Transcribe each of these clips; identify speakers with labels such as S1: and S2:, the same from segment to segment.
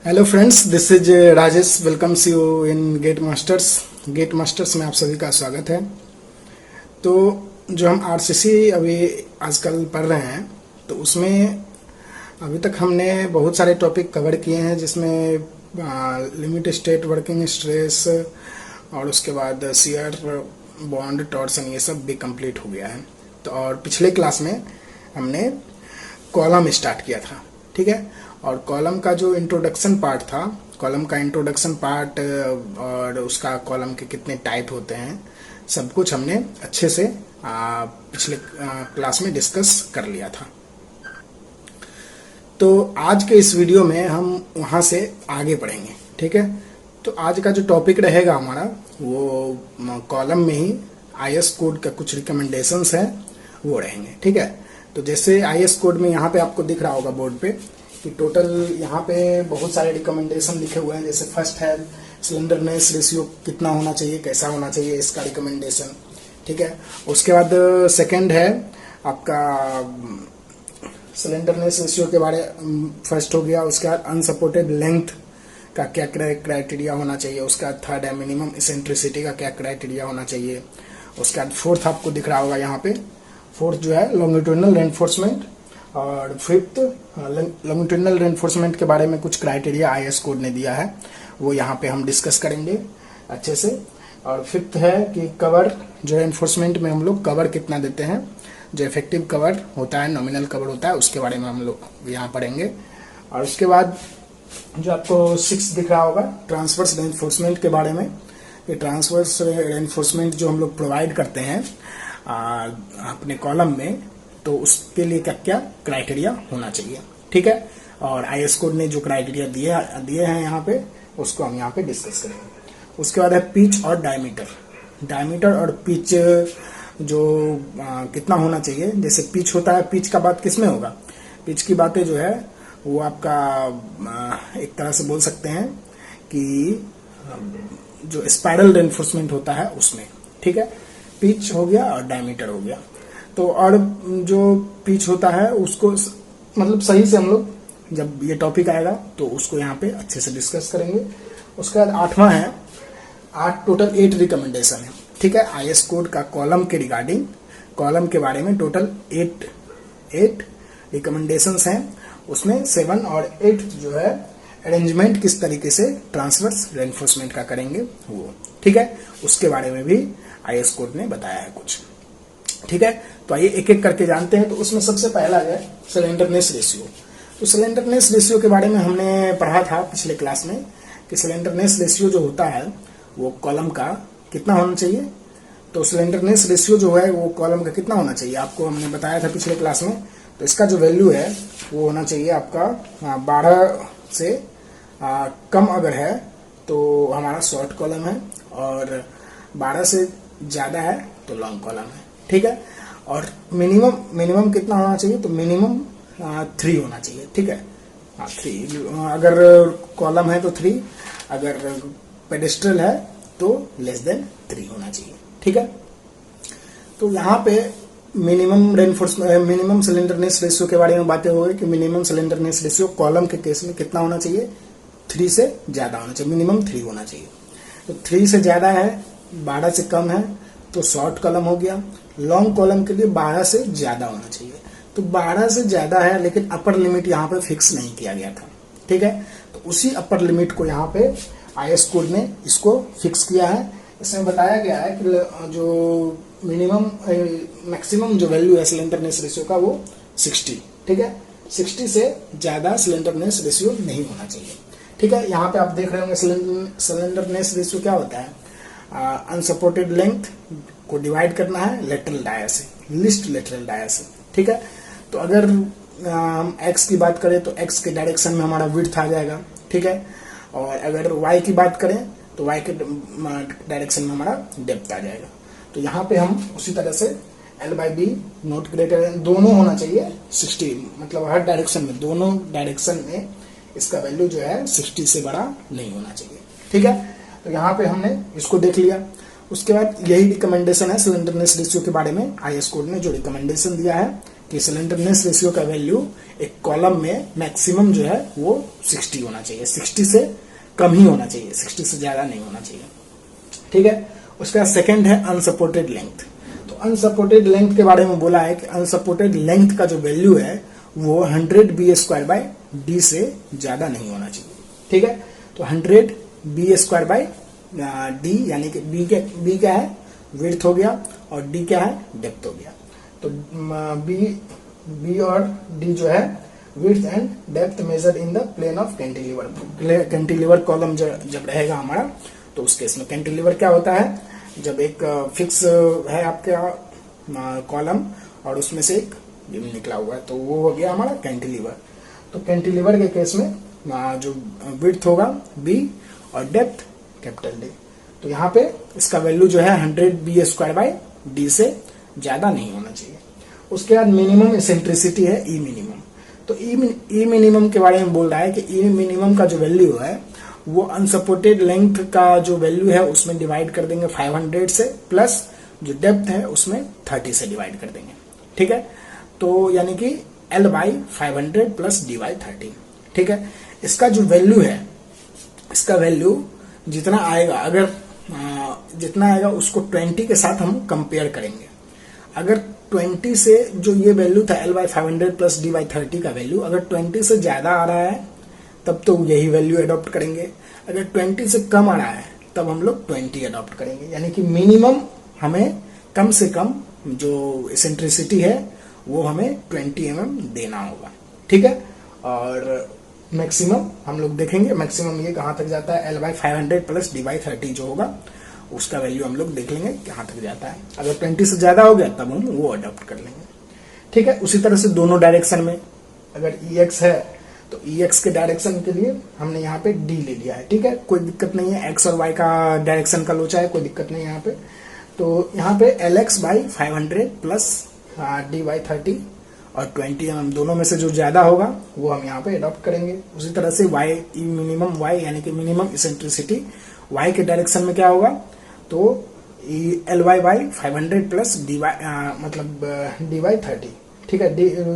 S1: Hello friends, this is Rajesh welcomes you in GATE Masters. GATE Masters में आप सभी का स्वागत है। तो जो हम आरसीसी अभी आजकल पढ़ रहे हैं, तो उसमें अभी तक हमने बहुत सारे टॉपिक कवर किए हैं, जिसमें लिमिट स्टेट वर्किंग स्ट्रेस और उसके बाद शियर बॉन्ड टॉर्सन, ये सब भी कंप्लीट हो गया है। तो और पिछले क्लास में हमने कॉलम स्टार्ट किया था, ठीक है। और कॉलम का जो इंट्रोडक्शन पार्ट था, कॉलम का इंट्रोडक्शन पार्ट और उसका कॉलम के कितने टाइप होते हैं, सब कुछ हमने अच्छे से पिछले क्लास में डिस्कस कर लिया था। तो आज के इस वीडियो में हम वहाँ से आगे बढ़ेंगे, ठीक है। तो आज का जो टॉपिक रहेगा हमारा, वो कॉलम में ही आईएस कोड का कुछ रिकमेंडेशंस हैं वो रहेंगे, ठीक है। तो जैसे आईएस कोड में यहाँ पे आपको दिख रहा होगा बोर्ड पे कि टोटल यहाँ पे बहुत सारे रिकमेंडेशन लिखे हुए हैं। जैसे फर्स्ट है स्लेंडरनेस रेशियो कितना होना चाहिए, कैसा होना चाहिए, इसका रिकमेंडेशन, ठीक है। उसके बाद सेकंड है आपका स्लेंडरनेस रेशियो के बारे फर्स्ट हो गया। उसके बाद अनसपोर्टेड लेंथ का क्या क्राइटेरिया होना चाहिए। उसका बाद थर्ड है मिनिमम इसेंट्रिसिटी का क्या क्राइटेरिया होना चाहिए। उसके बाद फोर्थ आपको दिख रहा होगा यहाँ पे, फोर्थ जो है लॉन्गिट्यूडनल रेनफोर्समेंट। और फिफ्थ लॉन्गिट्यूडनल रेनफोर्समेंट के बारे में कुछ क्राइटेरिया आईएस कोड ने दिया है, वो यहाँ पे हम डिस्कस करेंगे अच्छे से। और फिफ्थ है कि कवर, जो रेनफोर्समेंट में हम लोग कवर कितना देते हैं, जो इफेक्टिव कवर होता है, नॉमिनल कवर होता है, उसके बारे में हम लोग यहाँ पढ़ेंगे। और उसके बाद जो आपको सिक्स दिख रहा होगा ट्रांसवर्स रेनफोर्समेंट के बारे में। ये ट्रांसवर्स रेनफोर्समेंट जो हम लोग प्रोवाइड करते हैं अपने कॉलम में, तो उसके लिए क्या क्या क्राइटेरिया होना चाहिए, ठीक है। और आईएस कोड ने जो क्राइटेरिया दिए हैं यहाँ पे, उसको हम यहाँ पे डिस्कस करेंगे। उसके बाद है पिच और डायमीटर। डायमीटर और पिच जो कितना होना चाहिए। जैसे पिच होता है, पिच का बात किस में होगा, पिच की बातें जो है वो आपका एक तरह से बोल सकते हैं कि जो स्पाइरल रेनफोर्समेंट होता है उसमें, ठीक है। पिच हो गया और डायमीटर हो गया। तो और जो पिच होता है उसको मतलब सही से हम लोग जब ये टॉपिक आएगा तो उसको यहाँ पे अच्छे से डिस्कस करेंगे। उसके बाद आठवां है, टोटल 8 रिकमेंडेशन है, ठीक है। आईएस कोड का कॉलम के रिगार्डिंग, कॉलम के बारे में टोटल 8 रिकमेंडेशंस हैं। उसमें 7 और 8 जो है अरेंजमेंट किस तरीके से ट्रांसवर्स रेनफोर्समेंट का करेंगे वो, ठीक है। उसके बारे में भी आईएस कोड ने बताया है कुछ, ठीक है। तो आइए एक एक करके जानते हैं। तो उसमें सबसे पहला है स्लेंडरनेस रेशियो। तो स्लेंडरनेस रेशियो के बारे में हमने पढ़ा था पिछले क्लास में कि स्लेंडरनेस रेशियो जो होता है वो कॉलम का कितना होना चाहिए। तो स्लेंडरनेस रेशियो जो है वो कॉलम का कितना होना चाहिए, आपको हमने बताया था पिछले क्लास में। तो इसका जो वैल्यू है वो होना चाहिए आपका 12 से कम अगर है तो हमारा शॉर्ट कॉलम है, और 12 से ज्यादा है तो लॉन्ग कॉलम है, ठीक है। और मिनिमम कितना होना चाहिए, तो मिनिमम 3 होना चाहिए, ठीक है। 3 अगर कॉलम है तो 3, अगर पेडेस्ट्रल है तो लेस देन 3 होना चाहिए, ठीक है। तो यहाँ पे मिनिमम सिलेंडरनेस रेशियो के बारे में बातें हो गई कि मिनिमम सिलेंडरनेस रेशियो कॉलम के केस में कितना होना चाहिए, 3 से ज्यादा होना चाहिए, मिनिमम 3 होना चाहिए। तो 3 से ज्यादा है, 12 से कम है तो शॉर्ट कॉलम हो गया। लॉन्ग कॉलम के लिए 12 से ज्यादा होना चाहिए। तो 12 से ज्यादा है, लेकिन अपर लिमिट यहाँ पे फिक्स नहीं किया गया था, ठीक है। तो उसी अपर लिमिट को यहाँ पे आईएस कोड ने इसको फिक्स किया है। इसमें बताया गया है कि जो मिनिमम मैक्सिमम जो वैल्यू है स्लेंडरनेस रेशियो का वो 60, ठीक है। 60 से ज्यादा स्लेंडरनेस रेशियो नहीं होना चाहिए, ठीक है। यहाँ पे आप देख रहे होंगे स्लेंडरनेस रेशियो क्या होता है, अनसपोर्टेड लेंथ को डिवाइड करना है लेटरल डाया से, लिस्ट लेटरल डाया से, ठीक है। तो अगर हम एक्स की बात करें तो एक्स के डायरेक्शन में हमारा विड्थ आ जाएगा, ठीक है। और अगर वाई की बात करें तो वाई के डायरेक्शन में हमारा डेप्थ आ जाएगा। तो यहाँ पे हम उसी तरह से L/B नॉट ग्रेटर, दोनों होना चाहिए 60, मतलब हर डायरेक्शन में, दोनों डायरेक्शन में इसका वैल्यू जो है 60 से बड़ा नहीं होना चाहिए, ठीक है। तो यहाँ पे हमने इसको देख लिया। उसके बाद यही रिकमेंडेशन है स्लेंडरनेस रेशियो के बारे में। आईएस कोड ने जो रिकमेंडेशन दिया है कि स्लेंडरनेस रेशियो का वैल्यू एक कॉलम में मैक्सिमम जो है वो 60 होना चाहिए, 60 से कम ही होना चाहिए, 60 से ज्यादा नहीं होना चाहिए, ठीक है। उसके बाद सेकंड है अनसपोर्टेड लेंथ। तो अनसपोर्टेड लेंथ के बारे में बोला है कि अनसपोर्टेड लेंथ का जो वैल्यू है वो 100 बी स्क्वायर बाय डी से ज्यादा नहीं होना चाहिए, ठीक है। तो 100 बी स्क्वायर बाय डी, यानी कि बी क्या है, विड्थ हो गया, और डी क्या है, डेप्थ हो गया। तो बी और डी जो है width and depth measure in the plane of cantilever. Cantilever column जब रहेगा हमारा, तो उस केस में कैंटिलीवर क्या होता है, जब एक फिक्स है आपका कॉलम और उसमें से एक बीम निकला हुआ है, तो वो हो गया हमारा कैंटिलीवर। तो कैंटिलीवर के केस में जो विड्थ होगा बी और डेप्थ कैपिटल डी। तो यहाँ पे इसका वैल्यू जो है 100 बी स्क्वायर बाय डी से ज्यादा नहीं होना चाहिए। उसके बाद मिनिमम इसेंट्रिसिटी है ई मिनिमम। तो ई मिनिमम के बारे में बोल रहा है कि ई मिनिमम का जो वैल्यू है वो अनसपोर्टेड लेंथ का जो वैल्यू है उसमें डिवाइड कर देंगे 500 से, प्लस जो डेप्थ है उसमें 30 से डिवाइड कर देंगे, ठीक है। तो यानी कि L by 500 plus D by 30, ठीक है। इसका जो वैल्यू है, इसका वैल्यू जितना आएगा, अगर जितना आएगा उसको 20 के साथ हम कंपेयर करेंगे। अगर 20 से जो ये वैल्यू था L by 500 plus D by 30 का वैल्यू, अगर 20 से ज्यादा आ रहा है तब तो यही वैल्यू अडॉप्ट करेंगे, अगर 20 से कम आ रहा है तब हम लोग 20 अडॉप्ट करेंगे। यानी कि मिनिमम हमें कम से कम जो इसेंट्रिसिटी है वो हमें 20 mm देना होगा, ठीक है। और मैक्सिमम हम लोग देखेंगे, मैक्सिमम ये कहाँ तक जाता है, L by 500 plus D by 30 जो होगा उसका वैल्यू हम लोग देख लेंगे कहाँ तक जाता है। अगर 20 से ज्यादा हो गया तब हम वो अडॉप्ट कर लेंगे, ठीक है। उसी तरह से दोनों डायरेक्शन में अगर EX है तो EX के डायरेक्शन के लिए हमने यहाँ पे D ले लिया है, ठीक है, कोई दिक्कत नहीं है। X और Y का डायरेक्शन का लोचा है, कोई दिक्कत नहीं है यहाँ पे। तो यहाँ पे LX by 500 plus D by 30 और 20 mm दोनों में से जो ज्यादा होगा वो हम यहाँ पे अडॉप्ट करेंगे। उसी तरह से Y मिनिमम Y यानी कि मिनिमम इसेंट्रिसिटी Y के डायरेक्शन में क्या होगा, तो LY by 500 plus D Y मतलब डी बाई 30, ठीक है।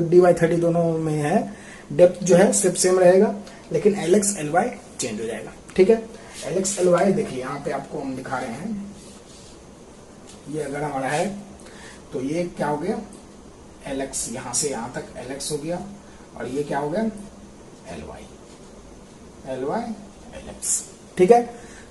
S1: डी बाई 30 दोनों में है, डेप्थ जो है सिर्फ सेम रहेगा, लेकिन LX LY चेंज हो जाएगा, ठीक है। LX LY देखिए यहाँ पे आपको हम दिखा रहे हैं, ये अगर हमारा है तो ये क्या हो गया, LX यहाँ से यहाँ तक LX हो गया, और ये क्या हो गया, LY LX, ठीक है।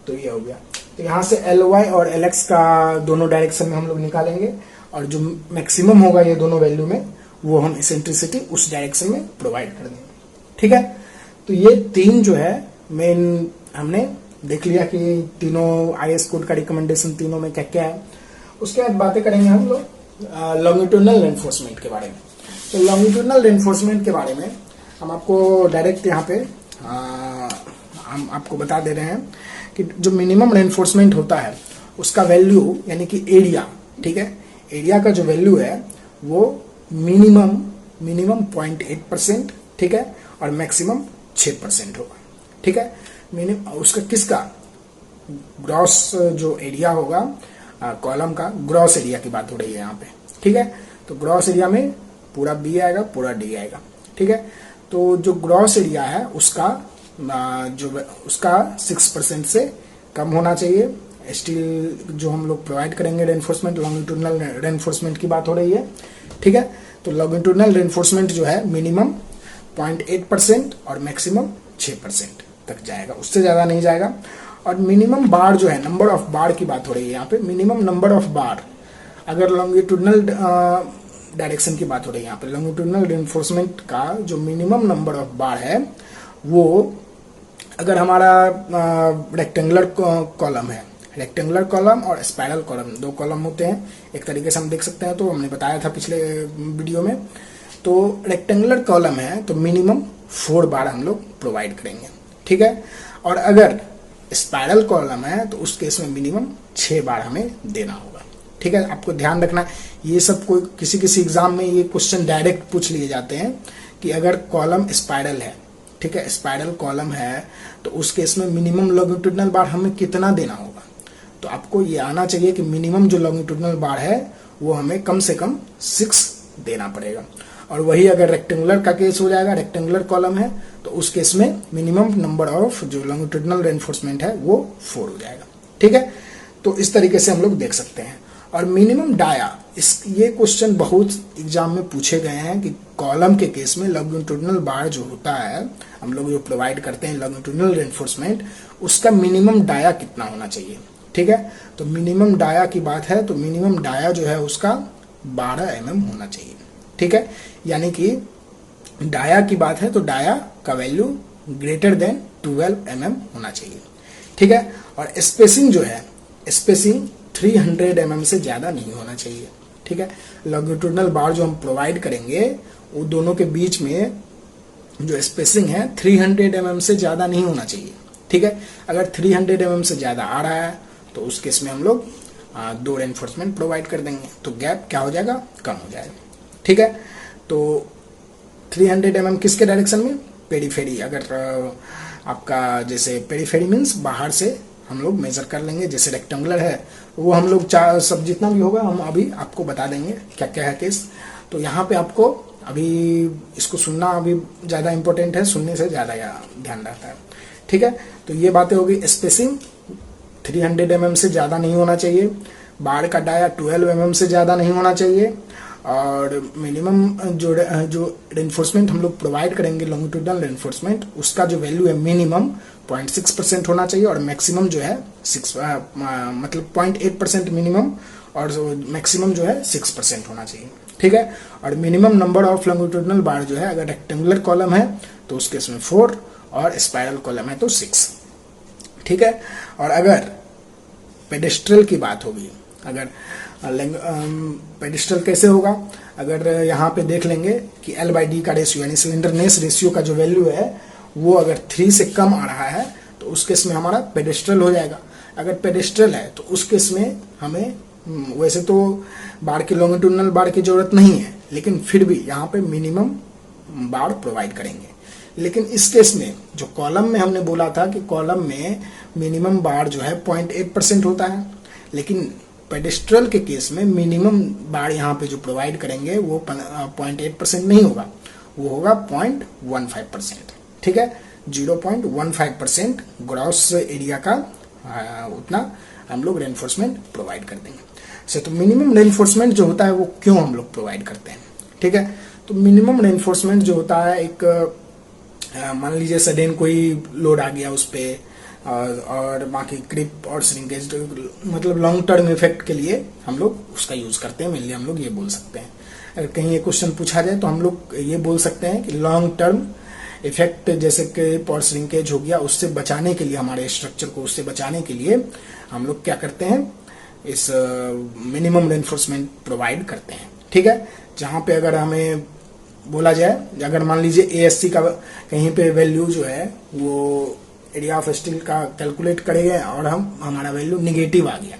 S1: तो ये हो गया। तो यहाँ से LY और LX का दोनों डायरेक्शन में हम लोग निकालेंगे, और जो मैक्सिमम होगा ये दोनों वैल्यू में वो हम इसेंट्रिसिटी उस डायरेक्शन में प्रोवाइड कर देंगे, ठीक है। तो ये तीन जो है मेन हमने देख लिया कि तीनों IS कोड का रिकमेंडेशन तीनों में क्या क्या है। उसके बाद बातें करेंगे हम लोग लॉन्गिट्यूडनल रेनफोर्समेंट के बारे में। तो लॉन्गिट्यूडनल रेनफोर्समेंट के बारे में हम आपको डायरेक्ट यहाँ पे हम आपको बता दे रहे हैं कि जो मिनिमम रेनफोर्समेंट होता है उसका वैल्यू यानी कि एरिया, ठीक है, एरिया का जो वैल्यू है वो मिनिमम 0.8%, ठीक है, और मैक्सिमम 6% होगा, ठीक है। उसका किसका ग्रॉस जो एरिया होगा कॉलम का, ग्रॉस एरिया की बात हो रही है यहाँ पे, ठीक है। तो ग्रॉस एरिया में पूरा बी आएगा, पूरा डी आएगा, ठीक है। तो जो ग्रॉस एरिया है उसका जो उसका 6% से कम होना चाहिए। स्टील जो हम लोग प्रोवाइड करेंगे रेनफोर्समेंट, लॉन्गिट्यूडनल रेनफोर्समेंट की बात हो रही है, ठीक है। तो लॉन्गिट्यूडनल रेनफोर्समेंट जो है मिनिमम 0.8% और मैक्सिमम 6% तक जाएगा, उससे ज्यादा नहीं जाएगा। और मिनिमम बार जो है, नंबर ऑफ बार की बात हो रही है यहाँ पे, मिनिमम नंबर ऑफ बार, अगर लॉन्गिट्यूडनल डायरेक्शन की बात हो रही है यहाँ पे, लॉन्गिट्यूडनल रेनफोर्समेंट का जो मिनिमम नंबर ऑफ बार है वो, अगर हमारा रेक्टेंगुलर कॉलम है, रेक्टेंगुलर कॉलम और स्पाइरल कॉलम दो कॉलम होते हैं, एक तरीके से हम देख सकते हैं, तो हमने बताया था पिछले वीडियो में। तो रेक्टेंगुलर कॉलम है तो मिनिमम 4 बार हम लोग प्रोवाइड करेंगे, ठीक है। और अगर स्पाइरल कॉलम है तो उस केस में मिनिमम 6 बार हमें देना होगा, ठीक है। आपको ध्यान रखना, ये सब कोई किसी एग्जाम में ये क्वेश्चन डायरेक्ट पूछ लिए जाते हैं कि अगर कॉलम स्पाइरल है, ठीक है, स्पाइरल कॉलम है तो उस केस में मिनिमम लॉन्गिट्यूडनल बार हमें कितना देना होगा। तो आपको ये आना चाहिए कि मिनिमम जो लॉन्गिट्यूडनल बार है वो हमें कम से कम 6 देना पड़ेगा। और वही अगर रेक्टेंगुलर का केस हो जाएगा, रेक्टेंगुलर कॉलम है, तो उस केस में मिनिमम नंबर ऑफ जो लॉन्गिट्यूडनल रेनफोर्समेंट है वो 4 हो जाएगा। ठीक है, तो इस तरीके से हम लोग देख सकते हैं। और मिनिमम डाया, ये क्वेश्चन बहुत एग्जाम में पूछे गए हैं कि कॉलम के केस में लॉन्गिट्यूडनल बार जो होता है, हम लोग जो प्रोवाइड करते हैं लॉन्गिट्यूडनल रेनफोर्समेंट, उसका मिनिमम डाया कितना होना चाहिए। ठीक है, तो मिनिमम डाया की बात है तो मिनिमम डाया जो है उसका 12 mm होना चाहिए। ठीक है, यानी कि डाया की बात है तो डाया का वैल्यू ग्रेटर देन 12 mm होना चाहिए। ठीक है, और स्पेसिंग जो है, स्पेसिंग 300 mm से ज्यादा नहीं होना चाहिए। ठीक है, लॉन्गिट्यूडनल बार जो हम प्रोवाइड करेंगे वो दोनों के बीच में जो स्पेसिंग है 300 mm से ज्यादा नहीं होना चाहिए। ठीक है, अगर 300 mm से ज्यादा आ रहा है तो उस केस में हम लोग 2 रेनफोर्समेंट प्रोवाइड कर देंगे, तो गैप क्या हो जाएगा, कम हो जाएगा। ठीक है, तो 300 mm किसके डायरेक्शन में, पेरीफेरी। अगर आपका जैसे पेरीफेरी मीन्स बाहर से हम लोग मेजर कर लेंगे, जैसे रेक्टेंगुलर है वो हम लोग सब जितना भी होगा हम अभी आपको बता देंगे क्या क्या है केस। तो यहाँ पे आपको अभी इसको सुनना अभी ज़्यादा इंपॉर्टेंट है, सुनने से ज़्यादा ध्यान रहता है। ठीक है, तो ये बातें होगी। स्पेसिंग 300 mm से ज़्यादा नहीं होना चाहिए, बार का डाया 12 mm से ज़्यादा नहीं होना चाहिए, और मिनिमम जो रेनफोर्समेंट हम लोग प्रोवाइड करेंगे लॉन्गिट्यूडनल रेनफोर्समेंट, उसका जो वैल्यू है मिनिमम 0.6% होना चाहिए, और मैक्सिमम जो है 6 मतलब 0.8% मिनिमम, और मैक्सिमम जो है 6% होना चाहिए। ठीक है, और मिनिमम नंबर ऑफ लॉन्गिट्यूडनल बार जो है, अगर रेक्टेंगुलर कॉलम है तो उसके इसमें 4, और स्पाइरल कॉलम है तो 6। ठीक है, और अगर पेडेस्ट्रल की बात होगी, अगर पेडिस्टल कैसे होगा, अगर यहाँ पे देख लेंगे कि L/D का रेशियो यानी सिलेंडरनेस रेशियो का जो वैल्यू है वो अगर 3 से कम आ रहा है तो उस केस में हमारा पेडेस्ट्रल हो जाएगा। अगर पेडेस्ट्रल है तो उस केस में हमें वैसे तो बार की लॉन्गिट्यूडनल बार की जरूरत नहीं है, लेकिन फिर भी यहाँ पे मिनिमम बार प्रोवाइड करेंगे। लेकिन इस केस में जो कॉलम में हमने बोला था कि कॉलम में मिनिमम बार जो है 0.8% होता है, लेकिन पेडेस्ट्रल के केस में मिनिमम बार यहाँ पे जो प्रोवाइड करेंगे वो 0.8% नहीं होगा, वो होगा 0.15%। ठीक है, 0.15% ग्रॉस एरिया का उतना हम लोग रेनफोर्समेंट प्रोवाइड कर देंगे। तो मिनिमम रेनफोर्समेंट जो होता है वो क्यों हम लोग प्रोवाइड करते हैं। ठीक है, तो मिनिमम रेनफोर्समेंट जो होता है, एक मान लीजिए सडन कोई लोड आ गया उस पर, और बाकी क्रिप और श्रिंकेज, मतलब लॉन्ग टर्म इफेक्ट के लिए हम लोग उसका यूज करते हैं। मेनली हम लोग ये बोल सकते हैं, अगर कहीं ये क्वेश्चन पूछा जाए तो हम लोग ये बोल सकते हैं कि लॉन्ग टर्म इफेक्ट जैसे क्रिप और श्रिंकेज हो गया, उससे बचाने के लिए, हमारे स्ट्रक्चर को उससे बचाने के लिए हम लोग क्या करते हैं, इस मिनिमम रेनफोर्समेंट प्रोवाइड करते हैं। ठीक है, जहाँ पे अगर हमें बोला जाए, अगर मान लीजिए ASC का कहीं पे वैल्यू जो है वो एरिया ऑफ स्टील का कैलकुलेट करेंगे और हमारा वैल्यू निगेटिव आ गया,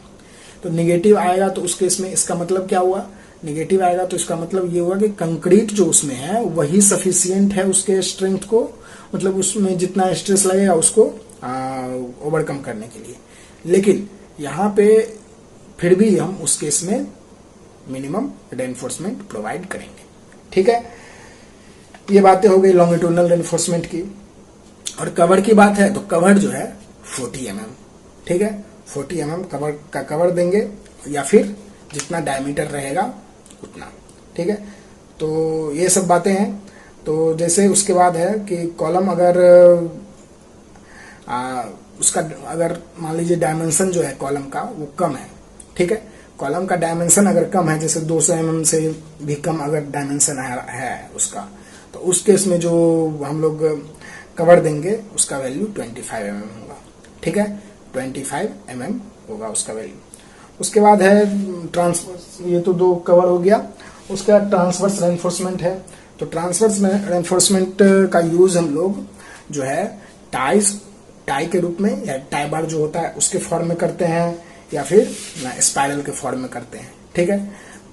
S1: तो निगेटिव आएगा तो उस केस में इसका मतलब क्या हुआ, निगेटिव आएगा तो इसका मतलब ये हुआ कि कंक्रीट जो उसमें है वही सफिशियंट है उसके स्ट्रेंथ को, मतलब उसमें जितना स्ट्रेस लगेगा उसको ओवरकम करने के लिए। लेकिन यहाँ पे फिर भी हम उस केस में मिनिमम रेनफोर्समेंट प्रोवाइड करेंगे। ठीक है, ये बातें हो गई लॉन्गिट्यूडनल रेनफोर्समेंट की। और कवर की बात है तो कवर जो है 40 mm। ठीक है, 40 mm कवर का कवर देंगे, या फिर जितना डायमीटर रहेगा उतना। ठीक है, तो ये सब बातें हैं। तो जैसे उसके बाद है कि कॉलम अगर उसका अगर मान लीजिए डायमेंशन जो है कॉलम का वो कम है। ठीक है, कॉलम का डायमेंशन अगर कम है, जैसे 200 mm से भी कम अगर डायमेंशन है उसका, तो उस केस में जो हम लोग कवर देंगे उसका वैल्यू 25 mm होगा। ठीक है, 25 mm होगा उसका वैल्यू। उसके बाद है ट्रांसवर्स, ये तो 2 कवर हो गया। उसके बाद ट्रांसवर्स रेनफोर्समेंट है। तो ट्रांसवर्स रेनफोर्समेंट का यूज हम लोग जो है टाई के रूप में, या टाई बार जो होता है उसके फॉर्म में करते हैं, या फिर स्पाइरल के फॉर्म में करते हैं। ठीक है,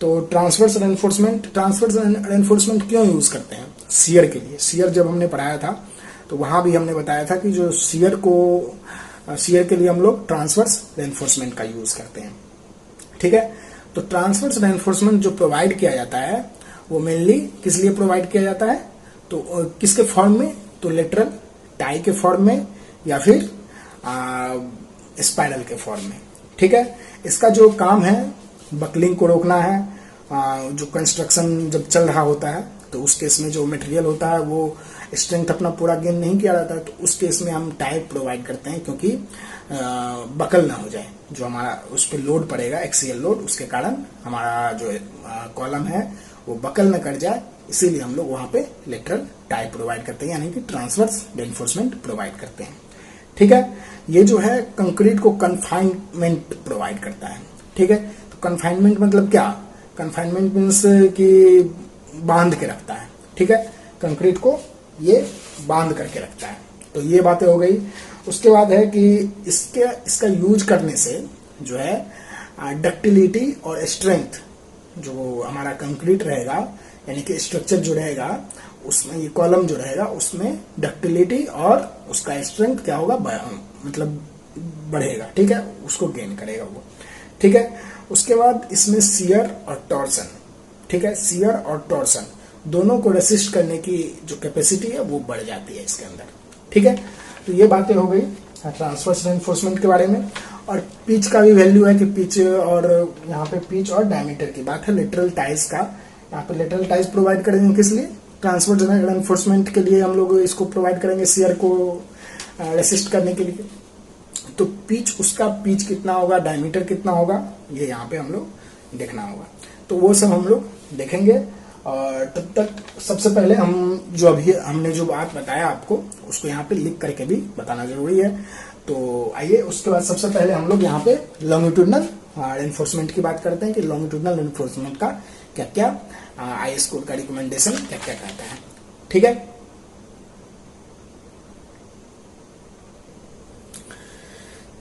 S1: तो ट्रांसवर्स रेनफोर्समेंट क्यों यूज करते हैं, शियर के लिए। शियर जब हमने पढ़ाया था तो वहां भी हमने बताया था कि जो शियर को शियर के लिए हम लोग ट्रांसवर्स रेनफोर्समेंट का यूज करते हैं। ठीक है, तो ट्रांसवर्स रेनफोर्समेंट जो प्रोवाइड किया जाता है वो मेनली किस लिए प्रोवाइड किया जाता है, तो किसके फॉर्म में, तो लेटरल टाई के फॉर्म में या फिर स्पाइरल के फॉर्म में। ठीक है, इसका जो काम है बकलिंग को रोकना है। जो कंस्ट्रक्शन जब चल रहा होता है तो उस केस में जो मटेरियल होता है वो स्ट्रेंथ अपना पूरा गेन नहीं किया जाता है, तो उस केस में हम टाई प्रोवाइड करते हैं, क्योंकि बकल ना हो जाए, जो हमारा उस पर लोड पड़ेगा एक्सियल लोड, उसके कारण हमारा जो कॉलम है वो बकल न कर जाए, इसीलिए हम लोग वहां पे लेटरल टाई प्रोवाइड करते हैं, यानी कि ट्रांसवर्स रेनफोर्समेंट प्रोवाइड करते हैं। ठीक है, ये जो है कंक्रीट को कन्फाइनमेंट प्रोवाइड करता है। ठीक है, तो कन्फाइनमेंट मतलब क्या, कन्फाइनमेंट मीन्स कि बांध के रखता है। ठीक है, कंक्रीट को ये बांध करके रखता है। तो ये बातें हो गई। उसके बाद है कि इसका यूज करने से जो है डक्टिलिटी और स्ट्रेंथ, जो हमारा कंक्रीट रहेगा यानी कि स्ट्रक्चर जो रहेगा उसमें, ये कॉलम जो रहेगा उसमें डक्टिलिटी और उसका स्ट्रेंथ क्या होगा, मतलब बढ़ेगा। ठीक है, उसको गेन करेगा वो। ठीक है, उसके बाद इसमें शियर और टॉर्सन, ठीक है, शियर और टॉर्सन दोनों को रेसिस्ट करने की जो कैपेसिटी है वो बढ़ जाती है इसके अंदर। ठीक है, तो ये बातें हो गई ट्रांसवर्स रेनफोर्समेंट के बारे में। और पिच का भी वैल्यू है कि पिच, और यहाँ पे पिच और डायमीटर की बात है। लेटरल टाइज का, यहाँ पे लेटरल टाइज प्रोवाइड करेंगे किस लिए, ट्रांसवर्स रेनफोर्समेंट के लिए हम लोग इसको प्रोवाइड करेंगे शियर को रेसिस्ट करने के लिए। तो पिच, उसका पिच कितना होगा, डायमीटर कितना होगा, ये यहाँ पे हम लोग देखना होगा। तो वो सब हम लोग देखेंगे। और तब तक सबसे पहले हम जो अभी हमने जो बात बताया आपको उसको यहाँ पे लिख करके भी बताना जरूरी है। तो आइए उसके बाद सबसे पहले हम लोग यहाँ पे लॉन्गिट्यूडनल रेनफोर्समेंट की बात करते हैं कि लॉन्गिट्यूडनल रेनफोर्समेंट का क्या क्या IS कोड का रिकमेंडेशन क्या क्या कहता है। ठीक है,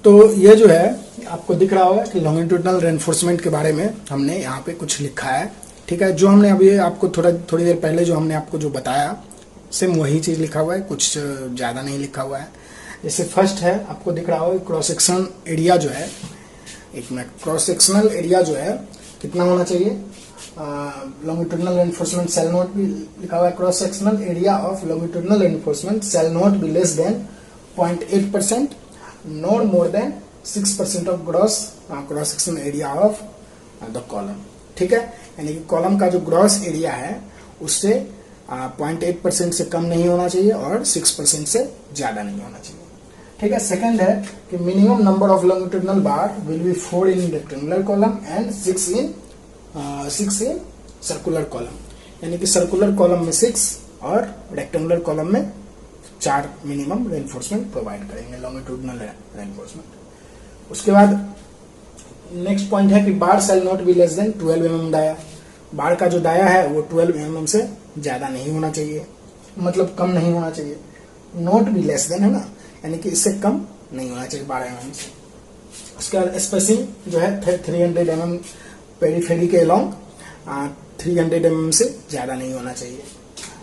S1: तो ये जो है आपको दिख रहा होगा कि लॉन्गिट्यूडनल रेनफोर्समेंट के बारे में हमने यहाँ पे कुछ लिखा है। ठीक है, जो हमने अभी आपको थोड़ी देर पहले जो हमने आपको जो बताया सेम वही चीज लिखा हुआ है, कुछ ज्यादा नहीं लिखा हुआ है। जैसे फर्स्ट है, आपको दिख रहा होगा क्रॉस सेक्शन एरिया जो है, एक मिनट, क्रॉस सेक्शनल एरिया जो है कितना होना चाहिए, longitudinal reinforcement shell not B, लिखा हुआ है cross sectional area of longitudinal reinforcement shell not be less then 0.8%, not more than 6% of gross section area of the column. ठीक है, यानी कि कॉलम का जो ग्रॉस एरिया है उससे 0.8% से कम नहीं होना चाहिए और 6% से ज्यादा नहीं होना चाहिए। ठीक है, सेकंड है कि minimum number of longitudinal bar will be 4 in rectangular column and 6 in circular column, यानी कि सर्कुलर कॉलम में 6 और रेक्टेंगुलर कॉलम में 4 मिनिमम रेनफोर्समेंट प्रोवाइड करेंगे लॉन्गिट्यूडनल रेनफोर्समेंट। उसके बाद नेक्स्ट पॉइंट है कि bar shall not be less than 12 mm dia, bar का जो डाया है वो 12 mm से ज्यादा नहीं होना चाहिए, मतलब कम नहीं होना चाहिए। नॉट बी लेस देन है ना, यानी कि इससे कम नहीं होना चाहिए 12 mm से। उसके बाद स्पेसिंग जो है 300 mm पेरीफेरी के अलोंग 300 mm से ज्यादा नहीं होना चाहिए।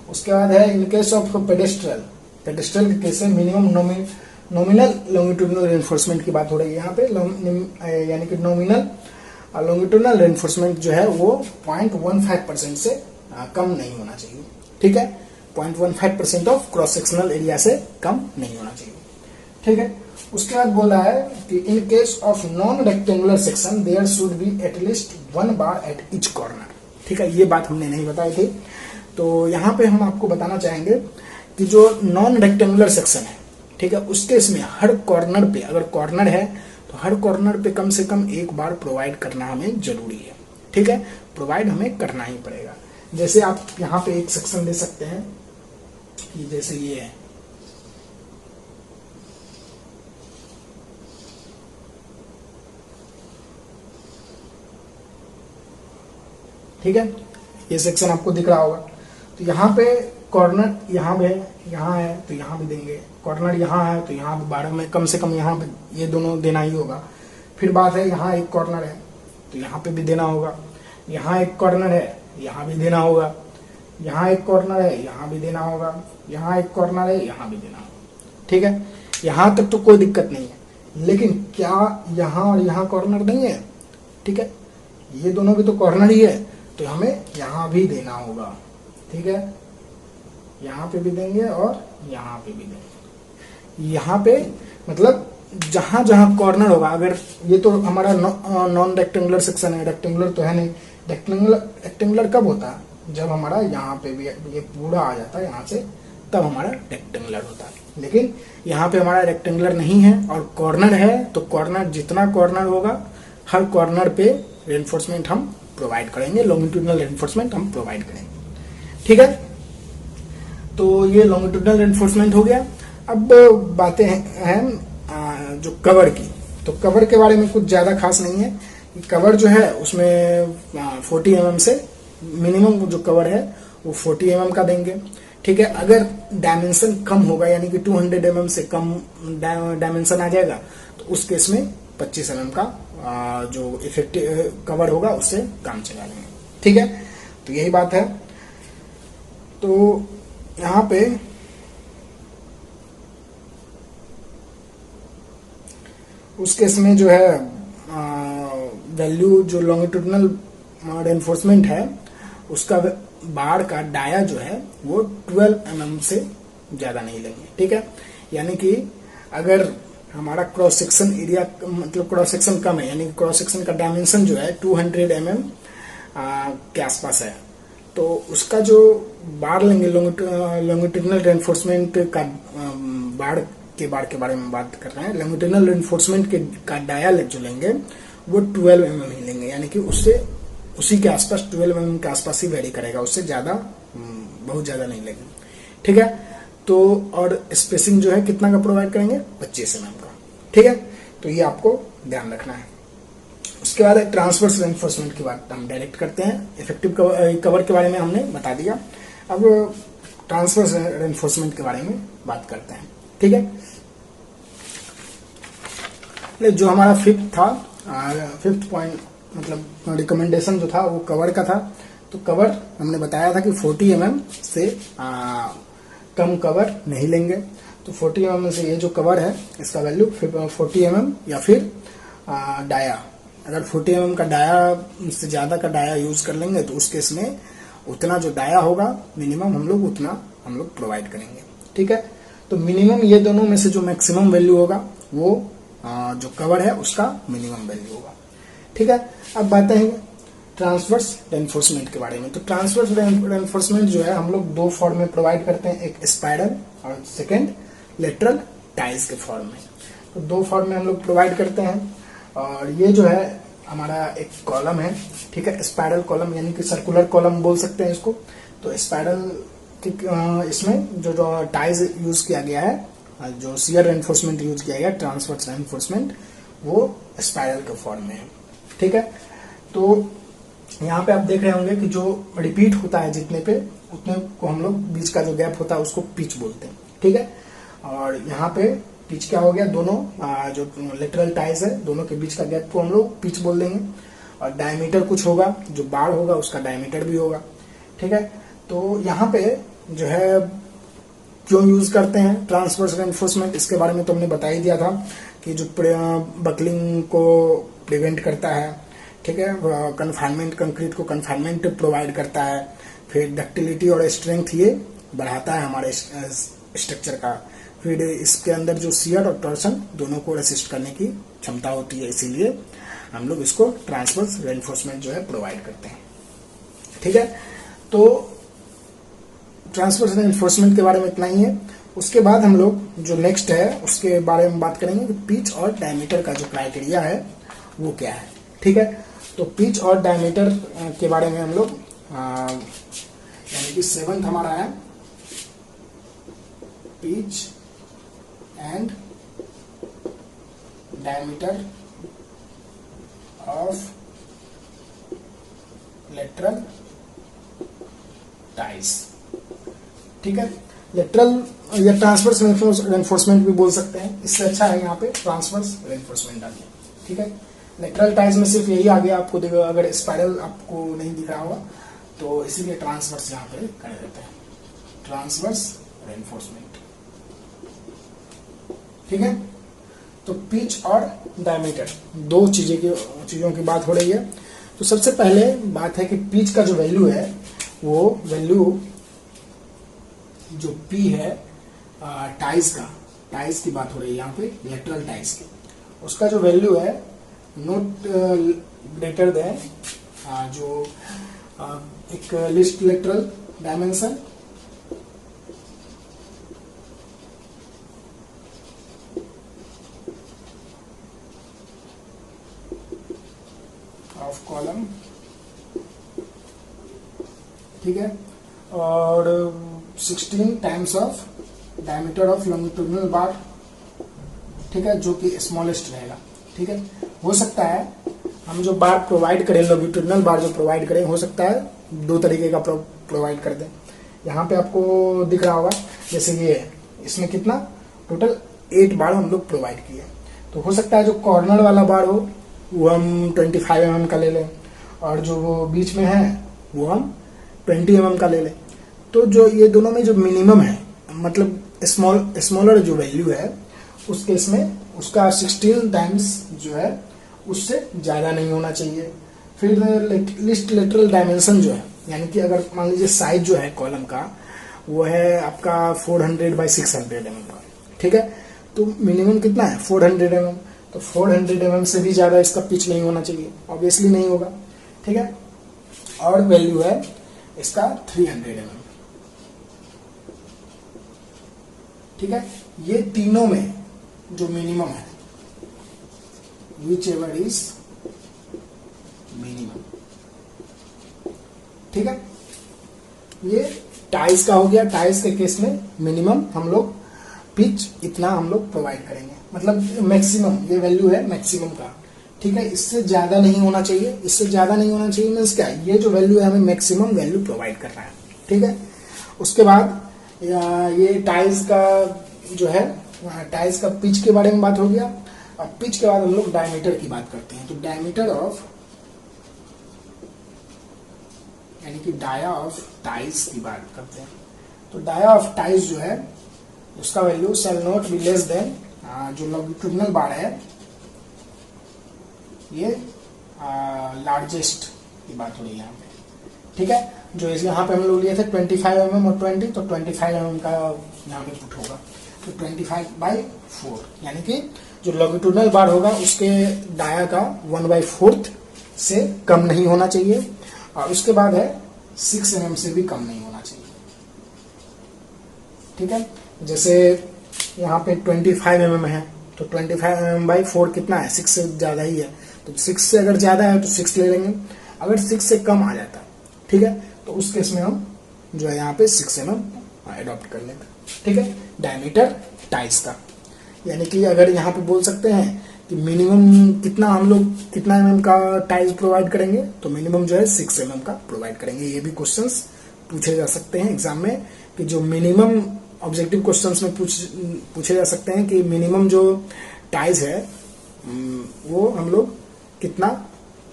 S1: उसके बाद है इन केस ऑफ पेडेस्ट्रल के केस में मिनिमम नॉमिनल लॉन्गिट्यूडनल रेनफोर्समेंट की बात हो रही है यहाँ पे, यानी कि नॉमिनल लॉन्गिट्यूडनल रेनफोर्समेंट जो है वो 0.15% से कम नहीं होना चाहिए। ठीक है, 0.15% ऑफ क्रॉस सेक्शनल एरिया से कम नहीं होना चाहिए। ठीक है, उसके बाद बोला है कि in case of non rectangular section there should be at least 1 bar at each corner. ठीक है, ये बात हमने नहीं बताई थी, तो यहाँ पे हम आपको बताना चाहेंगे कि जो नॉन रेक्टेंगुलर सेक्शन है, ठीक है, उसके इसमें हर कॉर्नर पे, अगर कॉर्नर है तो हर कॉर्नर पे कम से कम 1 बार प्रोवाइड करना हमें जरूरी है। ठीक है, प्रोवाइड हमें करना ही पड़ेगा। जैसे आप यहाँ पे एक सेक्शन दे सकते हैं कि जैसे ये है, ठीक है, ये सेक्शन आपको दिख रहा होगा। तो यहाँ पे कॉर्नर यहाँ पे यहाँ है तो यहाँ भी देंगे, कॉर्नर यहाँ है तो यहाँ भी 12 में कम से कम यहाँ पे ये दोनों देना ही होगा। फिर बात है यहाँ एक कॉर्नर है तो यहाँ पे भी देना होगा, यहाँ एक कॉर्नर है यहाँ भी देना होगा, यहाँ एक कॉर्नर है यहाँ भी देना होगा, यहाँ एक कॉर्नर है यहाँ भी देना होगा। ठीक है, यहाँ तक तो कोई दिक्कत नहीं है, लेकिन क्या यहाँ और यहाँ कॉर्नर नहीं है, ठीक है, ये दोनों भी तो कॉर्नर ही है, तो हमें यहाँ भी देना होगा, ठीक है, यहाँ पे भी देंगे और यहाँ पे भी देंगे। यहाँ पे मतलब जहां जहां कॉर्नर होगा, अगर ये तो हमारा नॉन रेक्टेंगुलर सेक्शन है, रेक्टेंगुलर तो है नहीं, रेक्टेंगुलर कब होता है, जब हमारा यहाँ पे भी ये पूरा आ जाता है यहाँ से, तब हमारा रेक्टेंगुलर होता है। लेकिन यहाँ पे हमारा रेक्टेंगुलर नहीं है और कॉर्नर है, तो कॉर्नर जितना कॉर्नर होगा हर कॉर्नर पे रेनफोर्समेंट हम प्रोवाइड करेंगे, लॉन्गिट्यूडनल रेनफोर्समेंट हम प्रोवाइड करेंगे, ठीक है। तो ये लॉन्गिट्यूडनल रेनफोर्समेंट हो गया। अब बातें हैं जो कवर की, तो कवर के बारे में कुछ ज्यादा खास नहीं है। कवर जो है उसमें 40 mm से मिनिमम जो कवर है वो 40 mm का देंगे, ठीक है। अगर डायमेंशन कम होगा यानी कि 200 mm से कम डायमेंशन आ जाएगा तो उस केस में 25 mm का जो इफेक्टिव कवर होगा उससे काम चला लेंगे, ठीक है। तो यही बात है। तो यहाँ पे उस केस में जो है वैल्यू जो लॉन्गिट्यूडनल रेनफोर्समेंट है उसका बाड़ का डाया जो है वो 12 mm से ज्यादा नहीं लेंगे, ठीक है। यानी कि अगर हमारा क्रॉस सेक्शन एरिया मतलब क्रॉस सेक्शन कम है, यानी कि क्रॉस सेक्शन का डायमेंशन जो है 200 mm के आसपास है, तो उसका जो बाड़ लेंगे लॉन्गिट्यूडनल रेनफोर्समेंट का बाड़ के बारे में बात कर रहे हैं, लॉन्गिट्यूडनल रेनफोर्समेंट का डाया जो लेंगे वो 12 mm ही लेंगे, यानी कि उससे उसी के आसपास 12 mm के आसपास ही वेरी करेगा, उससे ज्यादा बहुत ज्यादा नहीं लेंगे, ठीक है। तो और स्पेसिंग जो है कितना का प्रोवाइड करेंगे, 25 mm का, ठीक है। तो ये आपको ध्यान रखना है। उसके बाद ट्रांसवर्स रेनफोर्समेंट की बात हम डायरेक्ट करते हैं। इफेक्टिव कवर के बारे में हमने बता दिया, अब ट्रांसवर्स रेनफोर्समेंट के बारे में बात करते हैं, ठीक है। जो हमारा फिफ्थ पॉइंट मतलब रिकमेंडेशन जो था वो कवर का था। तो कवर हमने बताया था कि 40 mm से कम कवर नहीं लेंगे। तो 40 mm से ये जो कवर है इसका वैल्यू 40 mm या फिर डाया, अगर 40 mm का डाया से ज्यादा का डाया यूज कर लेंगे तो उस केस में उतना जो डाया होगा मिनिमम हम लोग प्रोवाइड करेंगे, ठीक है। तो मिनिमम ये दोनों में से जो मैक्सिमम वैल्यू होगा वो जो कवर है उसका मिनिमम वैल्यू होगा, ठीक है। अब बातें हैं ट्रांसवर्स रेनफोर्समेंट के बारे में। तो ट्रांसवर्स रेनफोर्समेंट जो है हम लोग दो फॉर्म में प्रोवाइड करते हैं, एक स्पाइरल और सेकेंड लेटरल टाइज के फॉर्म में। तो दो फॉर्म में हम लोग प्रोवाइड करते हैं और ये जो है हमारा एक कॉलम है, ठीक है, स्पाइरल कॉलम यानी कि सर्कुलर कॉलम बोल सकते हैं इसको। तो स्पाइरल इसमें जो टाइज यूज किया गया है, जो शियर रेनफोर्समेंट यूज किया गया ट्रांसवर्स रेनफोर्समेंट, वो स्पाइरल के फॉर्म में है, ठीक है। तो यहाँ पे आप देख रहे होंगे कि जो रिपीट होता है जितने पे उतने को हम लोग बीच का जो गैप होता है उसको पिच बोलते हैं, ठीक है। और यहाँ पे पिच क्या हो गया, दोनों जो लेटरल टाइज है दोनों के बीच का गैप को हम लोग पिच बोल देंगे। और डायमीटर कुछ होगा, जो बाड़ होगा उसका डायमीटर भी होगा, ठीक है। तो यहाँ पे जो है क्यों यूज करते हैं ट्रांसवर्स रेनफोर्समेंट, इसके बारे में तो हमने बता ही दिया था कि जो बकलिंग को प्रिवेंट करता है, ठीक है, कन्फाइनमेंट कंक्रीट को कन्फाइनमेंट प्रोवाइड करता है, फिर डक्टिलिटी और स्ट्रेंथ ये बढ़ाता है हमारे स्ट्रक्चर का, फिर इसके अंदर जो शियर और टॉर्सन दोनों को रेसिस्ट करने की क्षमता होती है, इसीलिए हम लोग इसको ट्रांसवर्स रेनफोर्समेंट जो है प्रोवाइड करते हैं, ठीक है। तो ट्रांसवर्स रेनफोर्समेंट के बारे में इतना ही है। उसके बाद हम लोग जो नेक्स्ट है उसके बारे में बात करेंगे कि पिच और डायमीटर का जो क्राइटेरिया है वो क्या है, ठीक है। तो पिच और डायमीटर के बारे में हम लोग यानी कि 7th हमारा है pitch and diameter of lateral ties, ठीक है। लेटरल या ट्रांसवर्स रेनफोर्समेंट भी बोल सकते हैं, इससे अच्छा है यहाँ पे ट्रांसवर्स रेनफोर्समेंट डालिए, ठीक है। लेटरल टाइज में सिर्फ यही आ गया आपको, देखो अगर स्पाइरल आपको नहीं दिख रहा होगा तो इसीलिए ट्रांसवर्स यहाँ पे कर देते हैं, ट्रांसवर्स रेनफोर्समेंट, ठीक है। तो पिच और डायमीटर दो चीज़ों की बात हो रही है। तो सबसे पहले बात है कि पिच का जो वैल्यू है, वो वैल्यू जो पी है टाइज की बात हो रही है यहाँ पे, लेटरल टाइज की, उसका जो वैल्यू है नॉट ग्रेटर देन जो एक list lateral dimension of column, ठीक है, और 16 times of diameter of longitudinal बार, ठीक है, जो कि स्मॉलेस्ट रहेगा। ठीक है, हो सकता है हम जो बार प्रोवाइड करें, लॉन्गिट्यूडिनल बार जो प्रोवाइड करें, हो सकता है दो तरीके का प्रोवाइड कर दें। यहाँ पे आपको दिख रहा होगा जैसे ये है, इसमें कितना टोटल 8 बार हम लोग प्रोवाइड किए। तो हो सकता है जो कॉर्नर वाला बार हो वो हम 25 mm का ले लें, और जो वो बीच में है वो हम 20 mm का ले लें। तो जो ये दोनों में जो मिनिमम है, मतलब स्मॉलर जो वैल्यू है, उस केस में उसका 16 टाइम्स जो है उससे ज़्यादा नहीं होना चाहिए। फिर लिस्ट लेटरल डायमेंशन जो है, यानी कि अगर मान लीजिए साइज जो है कॉलम का वो है आपका 400 बाई 600 mm का, ठीक है, तो मिनिमम कितना है 400 mm, तो 400 mm से भी ज़्यादा इसका पिच नहीं होना चाहिए, ऑब्वियसली नहीं होगा। ठीक है, और वैल्यू है इसका 300 mm। ठीक है, ये तीनों में जो मिनिमम है, विच एवर इज मिनिमम। ठीक है, ये टाइल्स का हो गया। टाइल्स के केस में मिनिमम हम लोग पिच इतना हम लोग प्रोवाइड करेंगे, मतलब मैक्सिमम, ये वैल्यू है मैक्सिमम का। ठीक है, इससे ज्यादा नहीं होना चाहिए। इससे ज्यादा नहीं होना चाहिए मीन्स क्या, ये जो वैल्यू है हमें मैक्सिमम वैल्यू प्रोवाइड कर रहा है। ठीक है, उसके बाद ये टाइल्स का जो है, टाइल्स का पिच के बारे में बात हो गया। अब पिच के बाद हम लोग डायमीटर की बात करते हैं। तो डायमीटर ऑफ, यानी कि डाया ऑफ टाइल्स की बात करते हैं। तो डाया ऑफ टाइल्स जो है उसका value shell not be less then, जो लॉन्गिट्यूडिनल बार है, ये लार्जेस्ट की बात हो रही है यहाँ पे। ठीक है, जो यहाँ पे हम लोग लिए थे 25 mm और 20, तो 25 mm का यहाँ पे पुट होगा। तो 25/4, यानी कि जो लॉन्गिट्यूडिनल बार होगा उसके डाया का 1/4 से कम नहीं होना चाहिए, और उसके बाद है 6 mm से भी कम नहीं होना चाहिए। ठीक है, जैसे यहाँ पे 25 mm है, तो 25 mm/4 कितना है, 6 से ज्यादा ही है। तो 6 से अगर ज्यादा है तो 6 ले लेंगे। अगर 6 से कम आ जाता है, ठीक है, तो उस केस में हम जो है यहाँ पे 6 mm एडॉप्ट कर लेंगे। ठीक है, डायमीटर टाइल्स का, यानी कि अगर यहाँ पे बोल सकते हैं कि मिनिमम कितना हम लोग कितना mm का टाइल्स प्रोवाइड करेंगे, तो मिनिमम जो है 6 mm का प्रोवाइड करेंगे। ये भी क्वेश्चंस पूछे जा सकते हैं एग्जाम में, कि जो मिनिमम ऑब्जेक्टिव क्वेश्चंस में पूछे जा सकते हैं कि मिनिमम जो टाइल्स है वो हम लोग कितना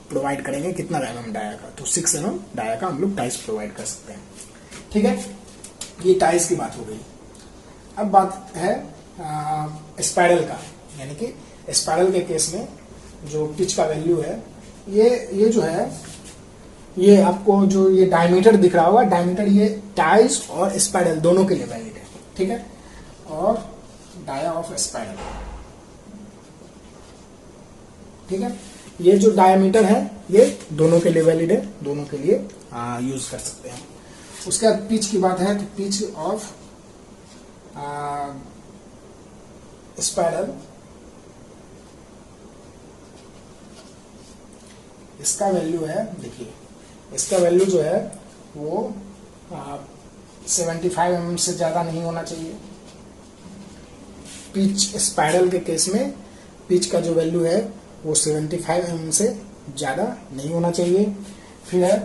S1: प्रोवाइड करेंगे, कितना mm डाया का, तो 6 mm डाया का हम लोग टाइल्स प्रोवाइड कर सकते हैं। ठीक है, ये टाइल्स की बात हो गई। अब बात है स्पाइरल का, यानी कि स्पाइरल के केस में जो पिच का वैल्यू है, ये जो है, ये आपको जो ये डायमीटर दिख रहा होगा, डायमीटर ये टाइल्स और स्पाइरल दोनों के लिए वैलिड है। ठीक है, और डाया ऑफ स्पाइरल, ठीक है, ये जो डायमीटर है ये दोनों के लिए वैलिड है, दोनों के लिए यूज कर सकते हैं। उसके बाद पिच की बात है, तो पिच ऑफ स्पाइरल, इसका वैल्यू है, देखिए इसका वैल्यू जो है वो 75 mm से ज्यादा नहीं होना चाहिए। पिच स्पाइरल के केस में पिच का जो वैल्यू है वो 75 mm से ज्यादा नहीं होना चाहिए। फिर है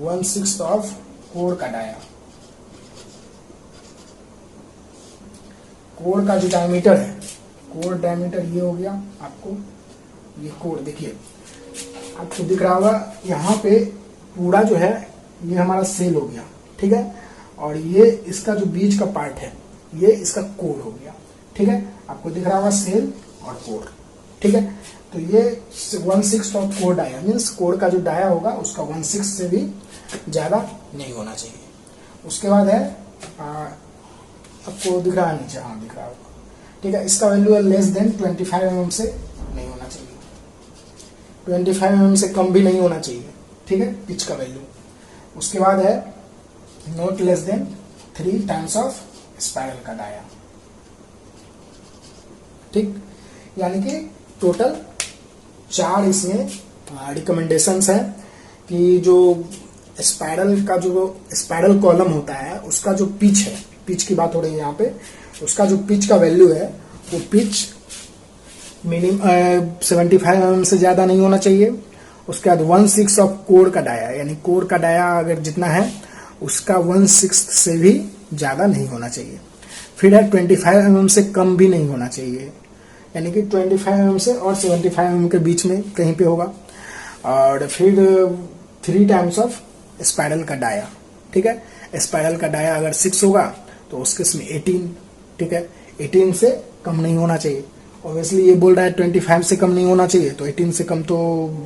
S1: 1/6 ऑफ कोर का डाया, कोर का जो डायमीटर है, कोर डायमीटर ये हो गया आपको, ये कोर देखिए आपको दिख रहा होगा, यहाँ पे पूरा जो है ये हमारा सेल हो गया। ठीक है, और ये इसका जो बीच का पार्ट है ये इसका कोर हो गया। ठीक है, आपको दिख रहा होगा सेल और कोर, ठीक है। तो ये 1/6 of core dia means core का जो डाया होगा उसका 1/6 से भी ज्यादा नहीं होना चाहिए। उसके बाद है आपको दिख रहा है नीचे, हाँ दिख रहा होगा, ठीक है। इसका वैल्यू है लेस देन 25 mm से नहीं होना चाहिए, 25 mm से कम भी नहीं होना चाहिए, ठीक है, पिच का वैल्यू। उसके बाद है not less than 3 times of spiral का डाया, ठीक। यानी कि टोटल 4 इसमें रिकमेंडेशंस है कि जो स्पाइरल का जो स्पाइरल कॉलम होता है उसका जो पिच है, पिच की बात हो रही है यहाँ पे, उसका जो पिच का वैल्यू है वो पिच मिनिमम 75 mm से ज्यादा नहीं होना चाहिए। उसके बाद 1/6 ऑफ कोर का डाया, यानी कोर का डाया अगर जितना है उसका 1/6 से भी ज्यादा नहीं होना चाहिए। फिर है 25 mm से कम भी नहीं होना चाहिए, यानी कि 25 mm से और 75 mm के बीच में कहीं पे होगा। और फिर 3 टाइम्स ऑफ स्पाइरल का डाया, ठीक है। स्पाइरल का डाया अगर 6 होगा तो उसके इसमें 18, ठीक है, 18 से कम नहीं होना चाहिए। ऑब्वियसली ये बोल रहा है 25 से कम नहीं होना चाहिए, तो 18 से कम तो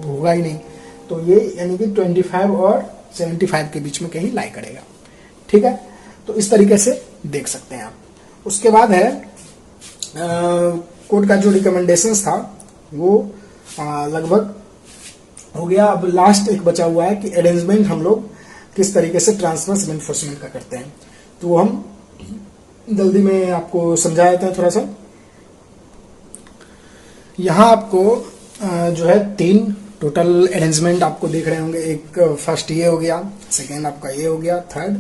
S1: होगा ही नहीं, तो ये यानी कि 25 और 75 के बीच में कहीं लाई करेगा, ठीक है। तो इस तरीके से देख सकते हैं आप। उसके बाद है कोड का जो रिकमेंडेशंस था वो लगभग हो गया। अब लास्ट एक बचा हुआ है कि अरेंजमेंट हम लोग किस तरीके से ट्रांसवर्स रेनफोर्समेंट का करते हैं, तो हम जल्दी में आपको समझा देते हैं थोड़ा सा। यहाँ आपको जो है 3 टोटल अरेंजमेंट आपको देख रहे होंगे। एक फर्स्ट ये हो गया, सेकेंड आपका ये हो गया, थर्ड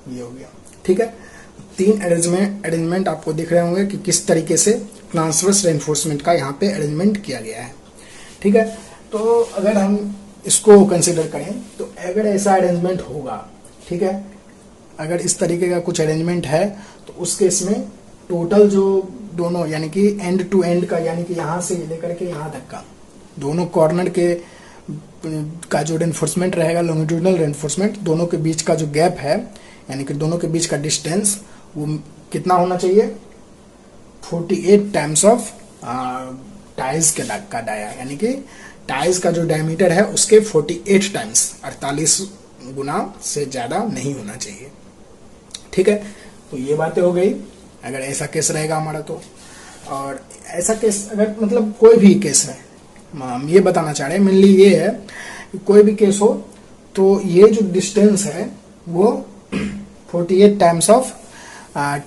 S1: ये हो गया, ठीक है। 3 अरेंजमेंट आपको दिख रहे होंगे कि किस तरीके से ट्रांसवर्स रेनफोर्समेंट का यहाँ पे अरेंजमेंट किया गया है, ठीक है। तो अगर हम इसको कंसिडर करें तो अगर ऐसा अरेंजमेंट होगा, ठीक है, अगर इस तरीके का कुछ अरेंजमेंट है तो उस केस में टोटल जो दोनों यानी कि एंड टू एंड का, यानी कि यहाँ से लेकर के यहाँ तक का दोनों कॉर्नर के का जो रेनफोर्समेंट रहेगा, लॉन्गिट्यूडनल रेनफोर्समेंट, दोनों के बीच का जो गैप है यानी कि दोनों के बीच का डिस्टेंस वो कितना होना चाहिए, 48 टाइम्स ऑफ टाइज का डाया, यानी कि टाइज का जो डायमीटर है उसके 48 टाइम्स 48 गुना से ज्यादा नहीं होना चाहिए, ठीक है। तो ये बातें हो गई अगर ऐसा केस रहेगा हमारा तो। और ऐसा केस अगर मतलब कोई भी केस है, हम ये बताना चाह रहे हैं मेनली ये है कि कोई भी केस हो तो ये जो डिस्टेंस है वो 48 टाइम्स ऑफ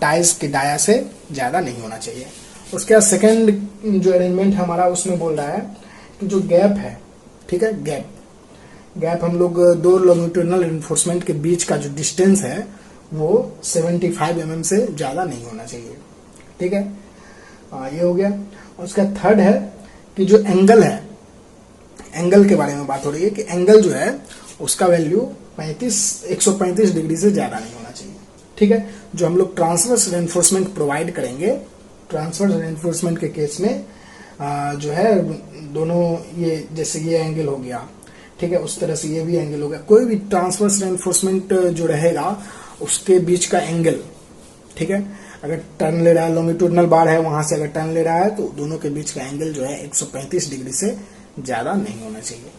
S1: टाइज के डाया से ज्यादा नहीं होना चाहिए। उसके बाद सेकेंड जो अरेंजमेंट हमारा उसमें बोल रहा है कि जो गैप है, ठीक है, गैप हम लोग 2 लॉन्गिट्यूडनल रेनफोर्समेंट के बीच का जो डिस्टेंस है वो 75 mm से ज्यादा नहीं होना चाहिए, ठीक है। ये हो गया। उसका थर्ड है कि जो एंगल है, एंगल के बारे में बात हो रही है कि एंगल जो है उसका वैल्यू 135 डिग्री से ज्यादा नहीं होना चाहिए, ठीक है। जो हम लोग ट्रांसवर्स रेनफोर्समेंट प्रोवाइड करेंगे, ट्रांसवर्स रेनफोर्समेंट के केस में जो है दोनों ये जैसे ये एंगल हो गया, ठीक है, उस तरह से ये भी एंगल हो गया। कोई भी ट्रांसवर्स रेनफोर्समेंट जो रहेगा उसके बीच का एंगल, ठीक है, अगर टर्न ले रहा है, लॉन्गिट्यूडनल बार है वहां से अगर टर्न ले रहा है तो दोनों के बीच का एंगल जो है 135 डिग्री से ज्यादा नहीं होना चाहिए।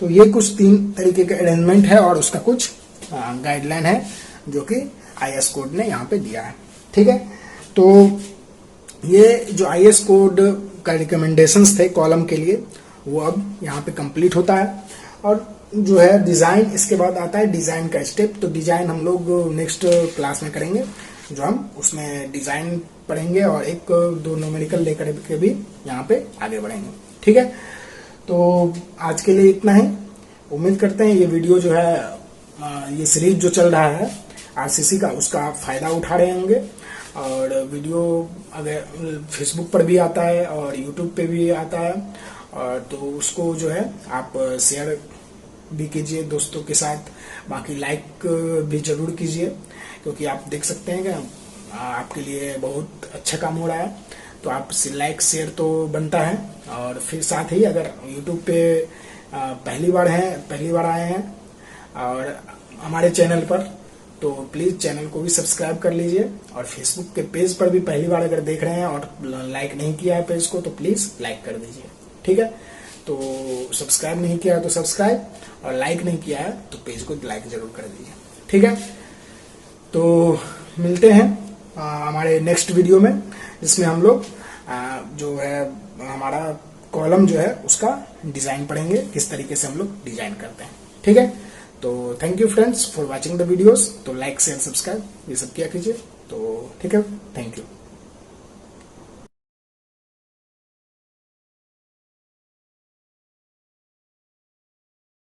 S1: तो ये कुछ 3 तरीके के अरेंजमेंट है और उसका कुछ गाइडलाइन है जो कि IS कोड ने यहाँ पे दिया है, ठीक है। तो ये जो IS कोड का रिकमेंडेशंस थे कॉलम के लिए वो अब यहाँ पे कंप्लीट होता है। और जो है डिजाइन, इसके बाद आता है डिजाइन का स्टेप। तो डिजाइन हम लोग नेक्स्ट क्लास में करेंगे, जो हम उसमें डिजाइन पढ़ेंगे और 1-2 न्यूमेरिकल लेकर के भी यहाँ पे आगे बढ़ेंगे, ठीक है। तो आज के लिए इतना ही। उम्मीद करते हैं ये वीडियो जो है, ये सीरीज जो चल रहा है RCC का, उसका फायदा उठा रहे होंगे। और वीडियो अगर फेसबुक पर भी आता है और यूट्यूब पे भी आता है, और तो उसको जो है आप शेयर भी कीजिए दोस्तों के साथ, बाकी लाइक भी जरूर कीजिए, क्योंकि आप देख सकते हैं कि आपके लिए बहुत अच्छा काम हो रहा है। तो आप लाइक शेयर तो बनता है। और फिर साथ ही अगर यूट्यूब पे पहली बार आए हैं और हमारे चैनल पर, तो प्लीज चैनल को भी सब्सक्राइब कर लीजिए, और फेसबुक के पेज पर भी पहली बार अगर देख रहे हैं और लाइक नहीं किया है पेज को तो प्लीज लाइक कर दीजिए, ठीक है। तो सब्सक्राइब नहीं किया है तो सब्सक्राइब, और लाइक नहीं किया है तो पेज को लाइक जरूर कर दीजिए, ठीक है। तो मिलते हैं हमारे नेक्स्ट वीडियो में, जिसमें हम लोग जो है हमारा कॉलम जो है उसका डिजाइन पढ़ेंगे, किस तरीके से हम लोग डिजाइन करते हैं, ठीक है। तो thank you friends for watching the videos. तो लाइक शेयर सब्सक्राइब ये सब किया कीजिए, तो ठीक है, थैंक यू।